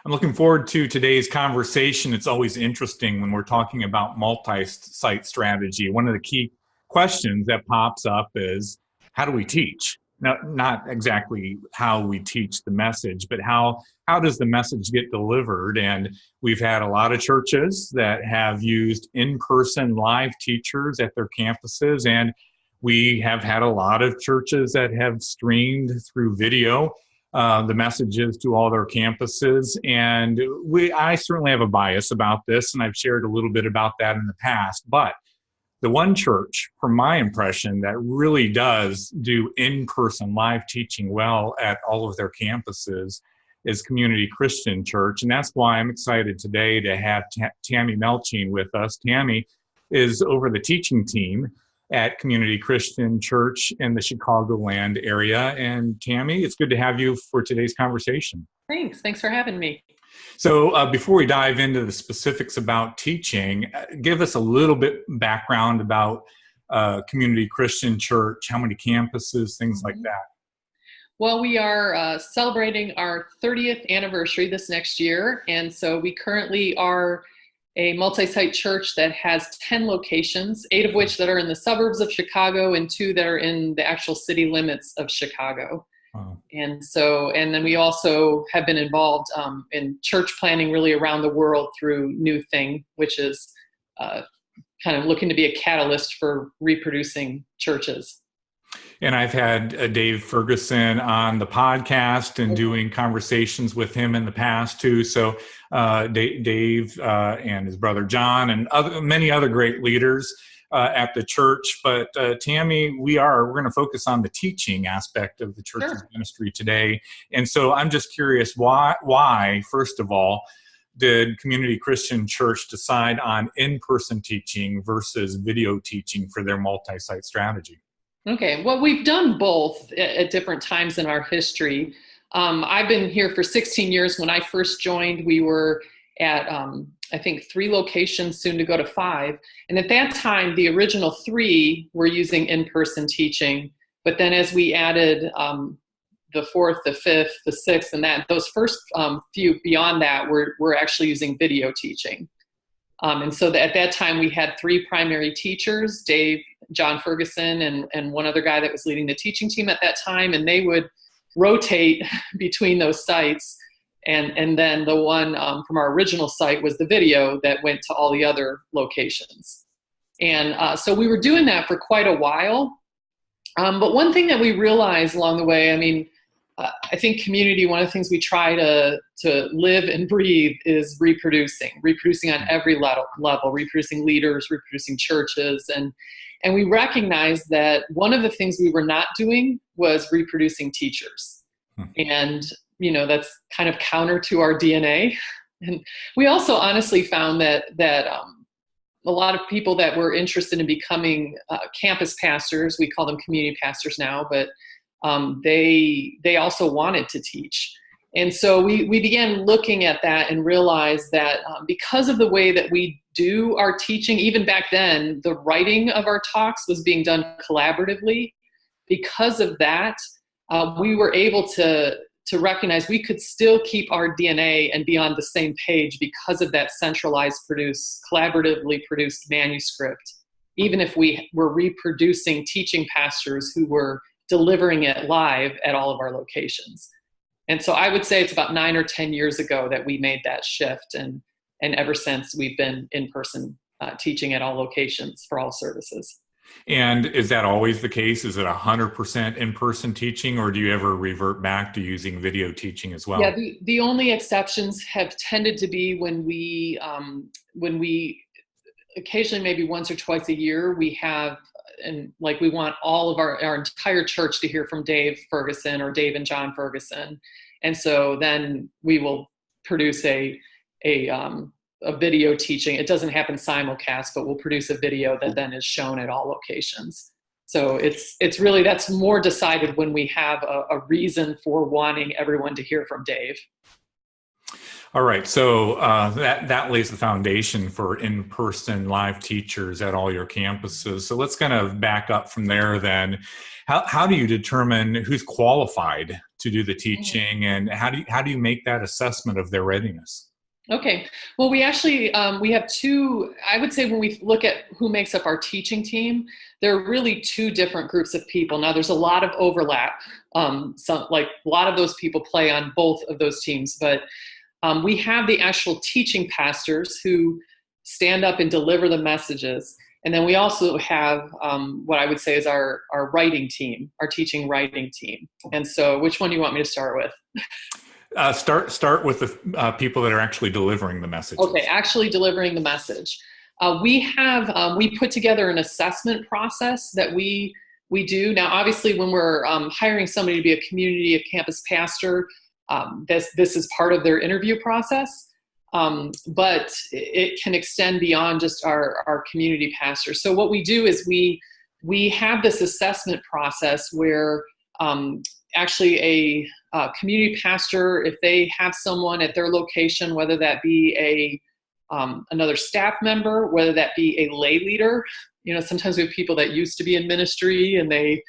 I'm looking forward to today's conversation. It's always interesting when we're talking about multi-site strategy. One of the key questions that pops up is, how do we teach? Now, not exactly how we teach the message, but how does the message get delivered? And we've had a lot of churches that have used in-person live teachers at their campuses, and we have had a lot of churches that have streamed through video the messages to all their campuses. And I certainly have a bias about this, and I've shared a little bit about that in the past. But the one church, from my impression, that really does do in-person live teaching well at all of their campuses is Community Christian Church. And that's why I'm excited today to have Tammy Melchien with us. Tammy is over the teaching team at Community Christian Church in the Chicagoland area. And Tammy, it's good to have you for today's conversation. Thanks. Thanks for having me. So before we dive into the specifics about teaching, give us a little bit background about Community Christian Church, how many campuses, things like that. Well, we are celebrating our 30th anniversary this next year. And so we currently are a multi-site church that has 10 locations, 8 of which that are in the suburbs of Chicago and 2 that are in the actual city limits of Chicago. Wow. And then we also have been involved in church planning really around the world through New Thing, which is kind of looking to be a catalyst for reproducing churches. And I've had Dave Ferguson on the podcast and doing conversations with him in the past too. So Dave and his brother John and many other great leaders at the church. But Tammy, we're going to focus on the teaching aspect of the church's ministry today. And so I'm just curious, why, first of all, did Community Christian Church decide on in-person teaching versus video teaching for their multi-site strategy? Okay, well, we've done both at different times in our history. I've been here for 16 years. When I first joined, we were at, I think, 3 locations, soon to go to 5. And at that time, the original 3 were using in-person teaching. But then as we added the 4th, the 5th, the 6th, and those first few beyond that, we're actually using video teaching. And so at that time, we had 3 primary teachers, Dave, John Ferguson, and one other guy that was leading the teaching team at that time, and they would rotate between those sites. And then the one from our original site was the video that went to all the other locations. And so we were doing that for quite a while. But one thing that we realized along the way, I think community, one of the things we try to live and breathe is reproducing on every level, reproducing leaders, reproducing churches. And we recognized that one of the things we were not doing was reproducing teachers. And, that's kind of counter to our DNA. And we also honestly found that a lot of people that were interested in becoming campus pastors, we call them community pastors now, but they also wanted to teach. And so we began looking at that and realized that because of the way that we do our teaching, even back then, the writing of our talks was being done collaboratively. Because of that, we were able to recognize we could still keep our DNA and be on the same page because of that centralized collaboratively produced manuscript, even if we were reproducing teaching pastors who were delivering it live at all of our locations. And so I would say it's about 9 or 10 years ago that we made that shift. And ever since, we've been in-person teaching at all locations for all services. And is that always the case? Is it 100% in-person teaching, or do you ever revert back to using video teaching as well? Yeah, the only exceptions have tended to be when we occasionally, maybe once or twice a year, we have, and like we want all of our entire church to hear from Dave Ferguson or Dave and John Ferguson. And so then we will produce a video teaching. It doesn't happen simulcast, but we'll produce a video that then is shown at all locations. So it's really, that's more decided when we have a reason for wanting everyone to hear from Dave. All right, so that lays the foundation for in-person live teachers at all your campuses. So let's kind of back up from there then. How do you determine who's qualified to do the teaching, and how do you make that assessment of their readiness? Okay. Well, we actually, we have two, I would say when we look at who makes up our teaching team, there are really two different groups of people. Now there's a lot of overlap. Like a lot of those people play on both of those teams, but we have the actual teaching pastors who stand up and deliver the messages. And then we also have what I would say is our writing team, our teaching writing team. And so which one do you want me to start with? Start with the people that are actually delivering the message. Okay, actually delivering the message. We put together an assessment process that we do. Now, obviously, when we're hiring somebody to be a community, a campus pastor, this is part of their interview process. But it can extend beyond just our community pastors. So what we do is we have this assessment process where actually a community pastor, if they have someone at their location, whether that be another staff member, whether that be a lay leader, sometimes we have people that used to be in ministry and they,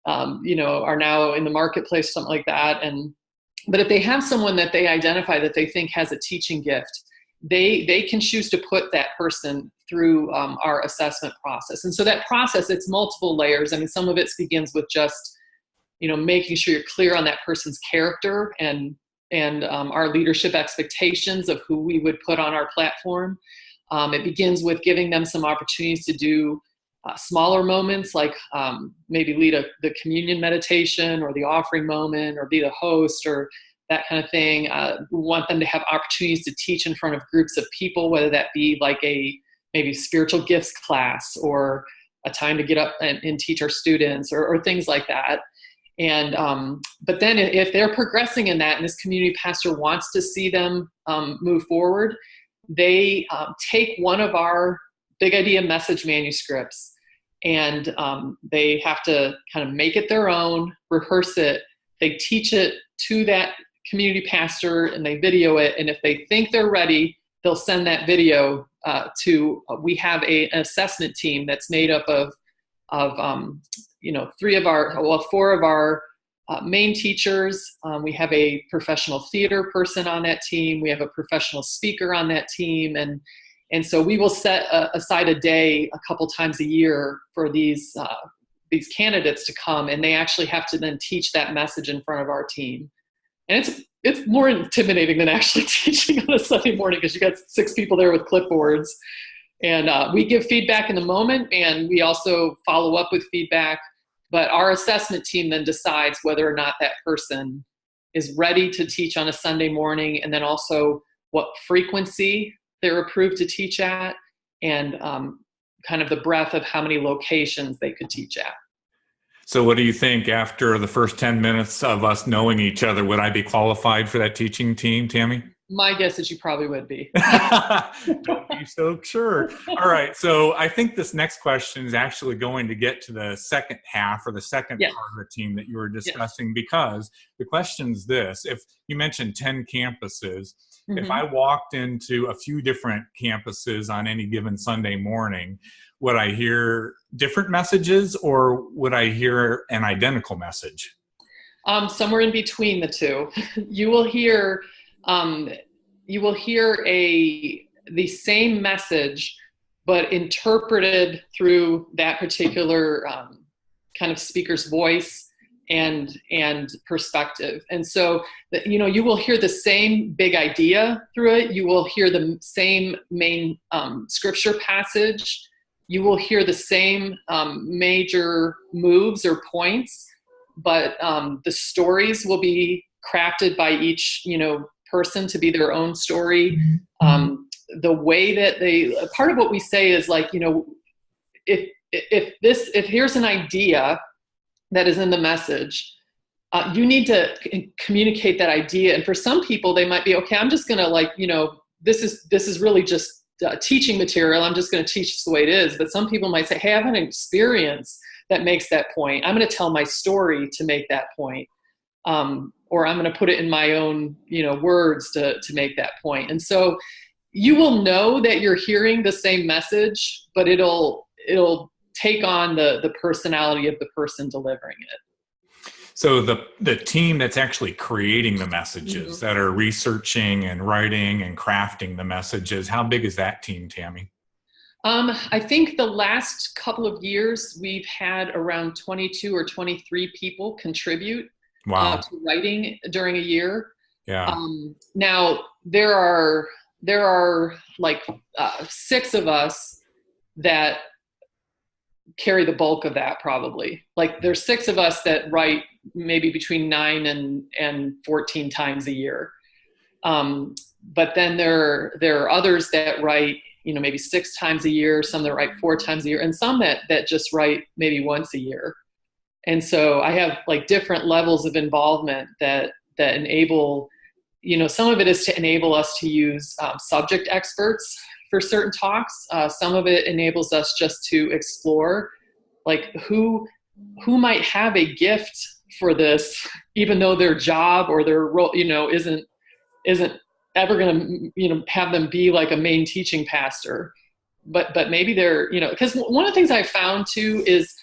are now in the marketplace, something like that. But if they have someone that they identify that they think has a teaching gift, they can choose to put that person through our assessment process. And so that process, it's multiple layers. I mean, some of it begins with just making sure you're clear on that person's character and our leadership expectations of who we would put on our platform. It begins with giving them some opportunities to do smaller moments, like maybe lead the communion meditation or the offering moment or be the host or that kind of thing. We want them to have opportunities to teach in front of groups of people, whether that be like a maybe spiritual gifts class or a time to get up and teach our students or things like that. And but then if they're progressing in that and this community pastor wants to see them move forward, they take one of our big idea message manuscripts and they have to kind of make it their own, rehearse it. They teach it to that community pastor and they video it. And if they think they're ready, they'll send that video we have an assessment team that's made up of four of our main teachers. We have a professional theater person on that team. We have a professional speaker on that team. And so we will set aside a day a couple times a year for these candidates to come, and they actually have to then teach that message in front of our team. And it's more intimidating than actually teaching on a Sunday morning because you got 6 people there with clipboards. And we give feedback in the moment, and we also follow up with feedback. But our assessment team then decides whether or not that person is ready to teach on a Sunday morning, and then also what frequency they're approved to teach at, and kind of the breadth of how many locations they could teach at. So what do you think after the first 10 minutes of us knowing each other? Would I be qualified for that teaching team, Tammy? My guess is you probably would be. Don't be so sure. All right. So I think this next question is actually going to get to the second half or the second part of the team that you were discussing, because the question's this. If you mentioned 10 campuses, if I walked into a few different campuses on any given Sunday morning, would I hear different messages or would I hear an identical message? Somewhere in between the two. You will hear the same message, but interpreted through that particular kind of speaker's voice and perspective. And so, you will hear the same big idea through it. You will hear the same main scripture passage. You will hear the same major moves or points, but the stories will be crafted by each, person to be their own story. The way that part of what we say is like, if here's an idea that is in the message, you need to communicate that idea. And for some people, they might be, okay, I'm just going to this is really just teaching material. I'm just going to teach this the way it is. But some people might say, hey, I have an experience that makes that point. I'm going to tell my story to make that point. Or I'm going to put it in my own, words to make that point. And so you will know that you're hearing the same message, but it'll take on the personality of the person delivering it. So the team that's actually creating the messages, Mhm. that are researching and writing and crafting the messages, how big is that team, Tammy? I think the last couple of years we've had around 22 or 23 people contribute Wow. to writing during a year. Yeah. Now there are like six of us that carry the bulk of that probably. Like there's six of us that write maybe between 9 and 14 times a year. But then there are others that write, maybe 6 times a year, some that write 4 times a year, and some that just write maybe once a year. And so I have like different levels of involvement that enable, some of it is to enable us to use subject experts for certain talks. Some of it enables us just to explore like who might have a gift for this, even though their job or their role, isn't ever going to, have them be like a main teaching pastor. But maybe they're, because one of the things I found too is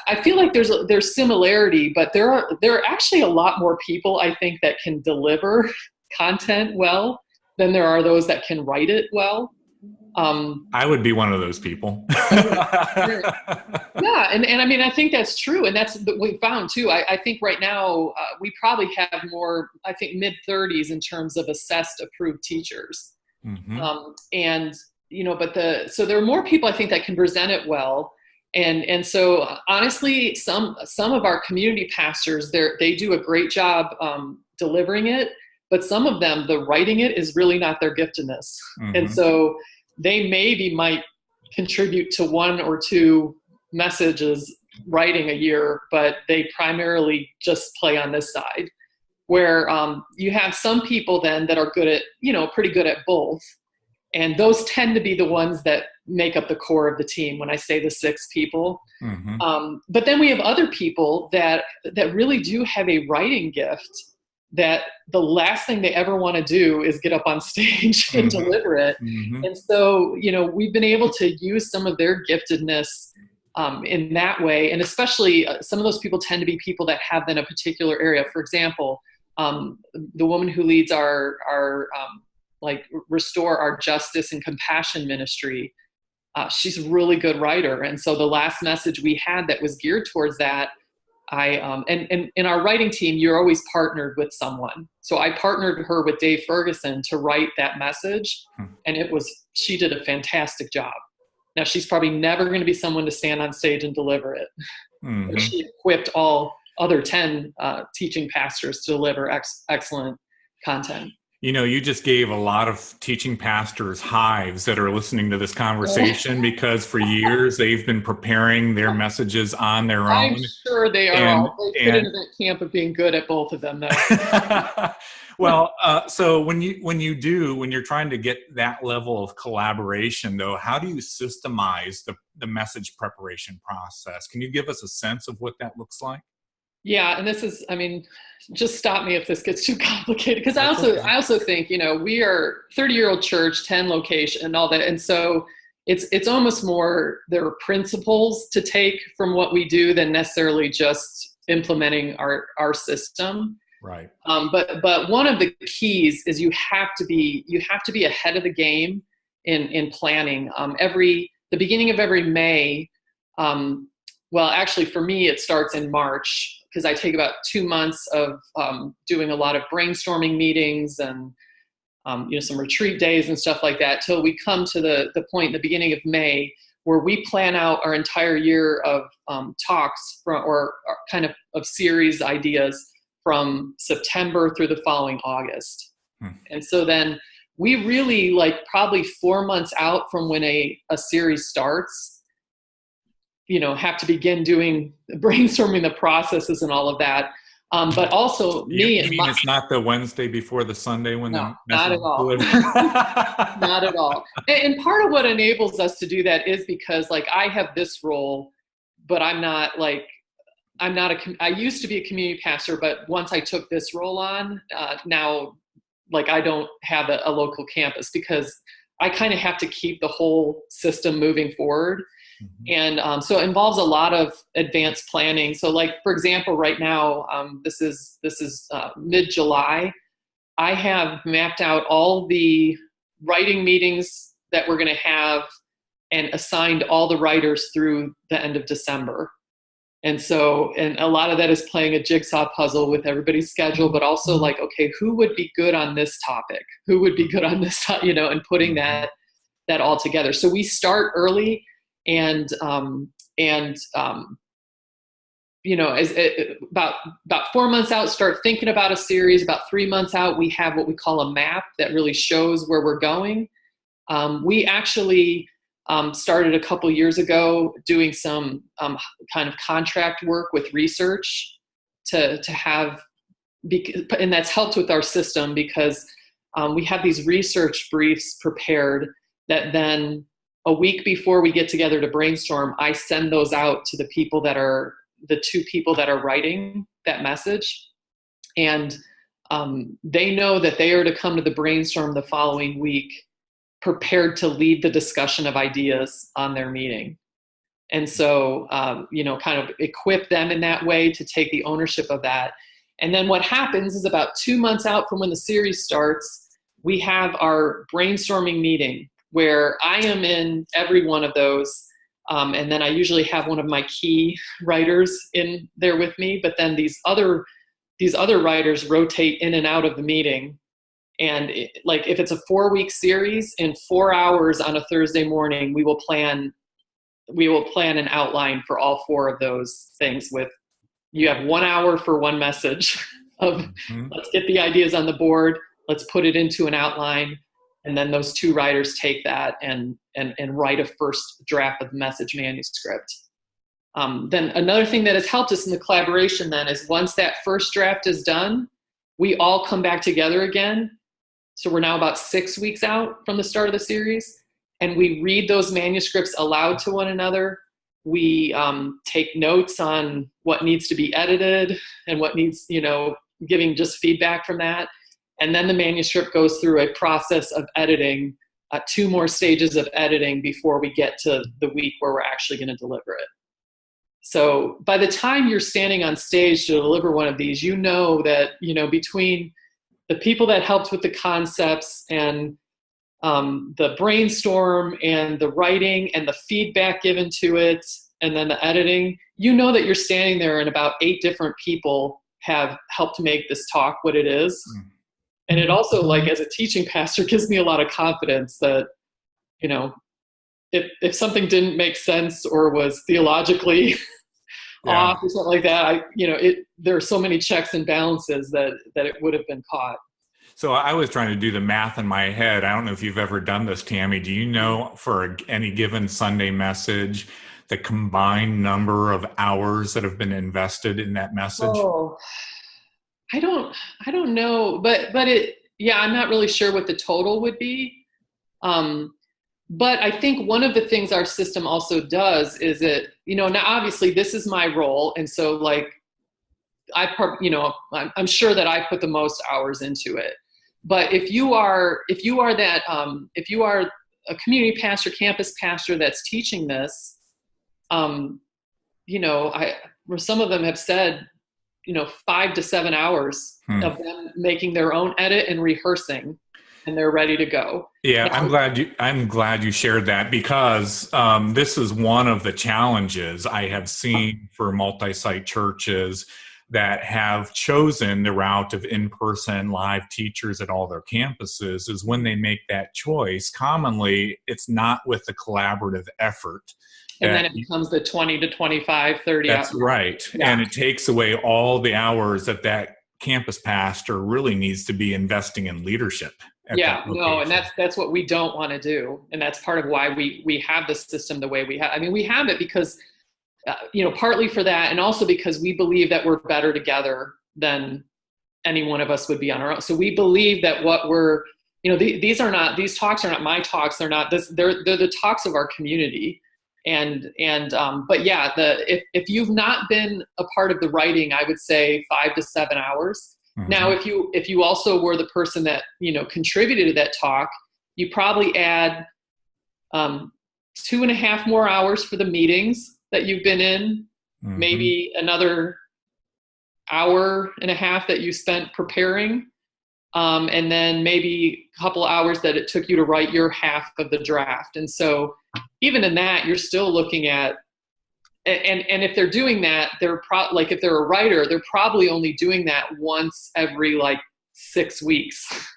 I feel like there's similarity, but there are actually a lot more people I think that can deliver content well than there are those that can write it well. I would be one of those people. Yeah, and I mean, I think that's true, and that's what we found too. I think right now we probably have more, I think mid-30s in terms of assessed approved teachers, Hmm. and so there are more people I think that can present it well, and so honestly, some of our community pastors they do a great job delivering it, but some of them the writing it is really not their giftedness, and Hmm. so they might contribute to one or two messages writing a year, but they primarily just play on this side. Where you have some people then that are good at, pretty good at both. And those tend to be the ones that make up the core of the team when I say the six people. Hmm. But then we have other people that really do have a writing gift that the last thing they ever want to do is get up on stage and Hmm. deliver it. Hmm. And so, we've been able to use some of their giftedness in that way. And especially some of those people tend to be people that have in a particular area. For example, the woman who leads our like Restore Our Justice and Compassion ministry, she's a really good writer. And so the last message we had that was geared towards that, and in our writing team, you're always partnered with someone. So I partnered her with Dave Ferguson to write that message, and she did a fantastic job. Now she's probably never going to be someone to stand on stage and deliver it, but Hmm. she equipped all other 10 teaching pastors to deliver excellent content. You just gave a lot of teaching pastors hives that are listening to this conversation because for years they've been preparing their messages on their I'm own. sure they are And all. They fit and into that camp of being good at both of them, though. well, so when you're trying to get that level of collaboration, though, how do you systemize the message preparation process? Can you give us a sense of what that looks like? Yeah, and this is, I mean, just stop me if this gets too complicated, because That's okay. I also think, we are 30-year-old church, 10 location and all that. And so it's almost more there are principles to take from what we do than necessarily just implementing our system. Right. But one of the keys is you have to be ahead of the game in planning. The beginning of every May, well, actually for me it starts in March, because I take about 2 months of doing a lot of brainstorming meetings and some retreat days and stuff like that, till we come to the point in the beginning of May where we plan out our entire year of talks or kind of series ideas from September through the following August. And so then we really, like, probably 4 months out from when a series starts, have to begin doing brainstorming the processes and all of that. But also You mean it's not the Wednesday before the Sunday when no, the not message at is all. delivered? Not at all. And part of what enables us to do that is because, like, I have this role, but I used to be a community pastor, but once I took this role on, now, like, I don't have a local campus because I kind of have to keep the whole system moving forward. And so it involves a lot of advanced planning. So like, for example, right now, this is mid-July. I have mapped out all the writing meetings that we're going to have and assigned all the writers through the end of December. And so, and a lot of that is playing a jigsaw puzzle with everybody's schedule, but also like, okay, who would be good on this topic? Who would be good on this, and putting that all together. So we start early and about 4 months out, start thinking about a series. About 3 months out, we have what we call a map that really shows where we're going. We actually started a couple years ago doing some kind of contract work with research to have, and that's helped with our system because we have these research briefs prepared that then a week before we get together to brainstorm, I send those out to the two people that are writing that message. And they know that they are to come to the brainstorm the following week prepared to lead the discussion of ideas on their meeting. And so, kind of equip them in that way to take the ownership of that. And then what happens is about 2 months out from when the series starts, we have our brainstorming meeting where I am in every one of those. And then I usually have one of my key writers in there with me, but then these other writers rotate in and out of the meeting. And like if it's a 4-week series, in 4 hours on a Thursday morning, we will plan an outline for all 4 of those things. With you have 1 hour for one message of let's get the ideas on the board, let's put it into an outline, and then those 2 writers take that and write a first draft of the message manuscript. Then another thing that has helped us in the collaboration then is once that first draft is done, we all come back together again. So we're now about 6 weeks out from the start of the series, and we read those manuscripts aloud to one another. We take notes on what needs to be edited and what needs, giving just feedback from that. And then the manuscript goes through a process of editing, 2 more stages of editing before we get to the week where we're actually going to deliver it. So by the time you're standing on stage to deliver one of these, that, between the people that helped with the concepts and the brainstorm and the writing and the feedback given to it and then the editing, that you're standing there and about 8 different people have helped make this talk what it is. And it also, like, as a teaching pastor, gives me a lot of confidence that, if something didn't make sense or was theologically off or something like that, there are so many checks and balances that it would have been caught. So I was trying to do the math in my head. I don't know if you've ever done this, Tammy. Do you know for any given Sunday message, the combined number of hours that have been invested in that message? Oh, I don't know, but I'm not really sure what the total would be. But I think one of the things our system also does is now obviously this is my role. And so like, I'm sure that I put the most hours into it. But if you are a community pastor, campus pastor that's teaching this, where some of them have said, 5 to 7 hours of them making their own edit and rehearsing, and they're ready to go. Yeah, I'm glad you shared that, because this is one of the challenges I have seen for multi-site churches that have chosen the route of in-person live teachers at all their campuses. Is when they make that choice, commonly it's not with the collaborative effort. And then it becomes the 20 to 25, 30 That's hours. right. Yeah. And it takes away all the hours that campus pastor really needs to be investing in leadership. And that's what we don't want to do. And that's part of why we have the system the way we have. I mean, we have it because, partly for that, and also because we believe that we're better together than any one of us would be on our own. So we believe that what we're, these talks are not my talks. They're not this. They're the talks of our community. But yeah, if you've not been a part of the writing, I would say 5 to 7 hours. Mm-hmm. Now, if you also were the person that, contributed to that talk, you probably add, 2.5 more hours for the meetings that you've been in, maybe another hour and a half that you spent preparing, and then maybe a couple hours that it took you to write your half of the draft. And so even in that, you're still looking at, and if they're doing that, like if they're a writer, they're probably only doing that once every like 6 weeks.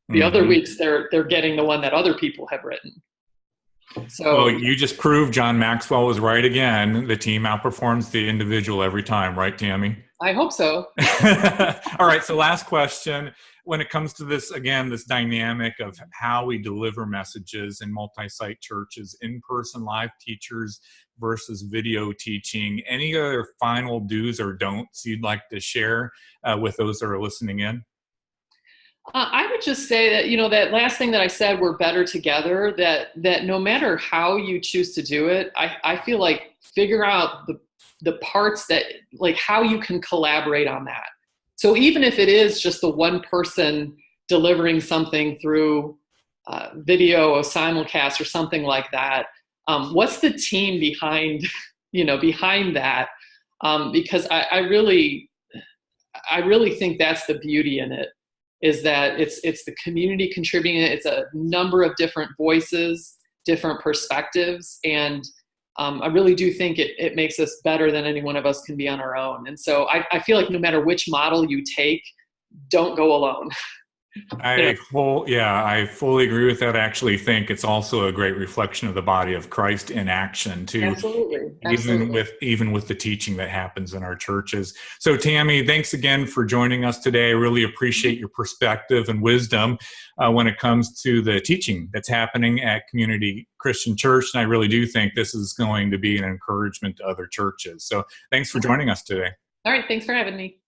The other weeks they're getting the one that other people have written. So well, you just proved John Maxwell was right again. The team outperforms the individual every time, right, Tammy? I hope so. All right. So last question. When it comes to this, again, this dynamic of how we deliver messages in multi-site churches, in-person live teachers versus video teaching, any other final do's or don'ts you'd like to share with those that are listening in? I would just say that, that last thing that I said, we're better together, that no matter how you choose to do it, I feel like figure out the parts that, like how you can collaborate on that. So even if it is just the one person delivering something through video or simulcast or something like that, what's the team behind that? Because I really think that's the beauty in it, is that it's the community contributing. It's a number of different voices, different perspectives, and I really do think it makes us better than any one of us can be on our own. And so I feel like no matter which model you take, don't go alone. I fully agree with that. I actually think it's also a great reflection of the body of Christ in action too. Absolutely. Even with the teaching that happens in our churches. So Tammy, thanks again for joining us today. I really appreciate your perspective and wisdom when it comes to the teaching that's happening at Community Christian Church. And I really do think this is going to be an encouragement to other churches. So thanks for joining us today. All right. Thanks for having me.